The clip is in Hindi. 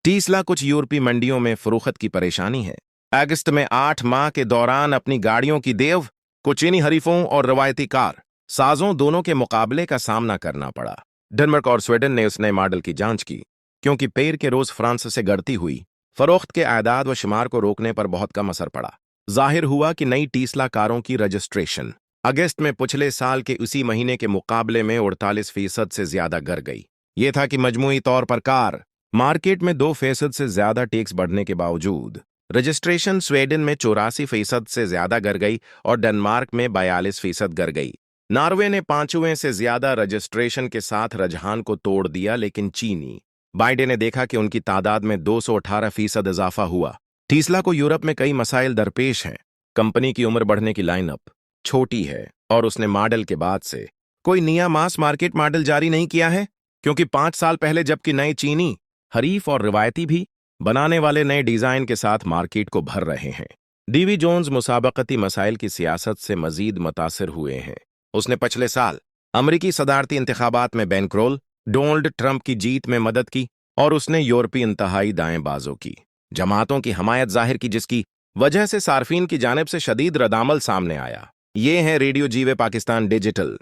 टीस्ला कुछ यूरोपीय मंडियों में फरोख्त की परेशानी है। अगस्त में 8 माह के दौरान अपनी गाड़ियों की देव को चीनी हरीफों और रवायती कार साजों दोनों के मुकाबले का सामना करना पड़ा। डेनमार्क और स्वीडन ने उस नए मॉडल की जांच की, क्योंकि पेर के रोज फ्रांस से गढ़ती हुई फरोख्त के आदाद व शुमार को रोकने पर बहुत कम असर पड़ा। जाहिर हुआ कि नई टीस्ला कारों की रजिस्ट्रेशन अगस्त में पिछले साल के उसी महीने के मुकाबले में 48% से ज्यादा गिर गई। ये था कि मजमूई तौर पर कार मार्केट में 2% से ज्यादा टैक्स बढ़ने के बावजूद रजिस्ट्रेशन स्वीडन में 84% से ज्यादा गिर गई और डेनमार्क में 42% गिर गई। नॉर्वे ने 5वें से ज्यादा रजिस्ट्रेशन के साथ रुझान को तोड़ दिया, लेकिन चीनी बाइडेन ने देखा कि उनकी तादाद में 218% इजाफा हुआ। टीस्ला को यूरोप में कई मसाइल दरपेश हैं। कंपनी की उम्र बढ़ने की लाइनअप छोटी है और उसने मॉडल के बाद से कोई नया मास मार्केट मॉडल जारी नहीं किया है, क्योंकि 5 साल पहले जबकि नए चीनी हरीफ और रिवायती भी बनाने वाले नए डिजाइन के साथ मार्केट को भर रहे हैं। डीवी जोन्स मुसाबकती मसाइल की सियासत से मजीद मुतासिर हुए हैं। उसने पिछले साल अमरीकी सदारती इंतखाबात में बेनक्रोल डोनाल्ड ट्रंप की जीत में मदद की और उसने यूरोपीय इंतहाई दाएं बाजों की जमातों की हमायत जाहिर की, जिसकी वजह से सार्फिन की जानिब से शदीद रद्दामल सामने आया। ये है रेडियो जीवे पाकिस्तान डिजिटल।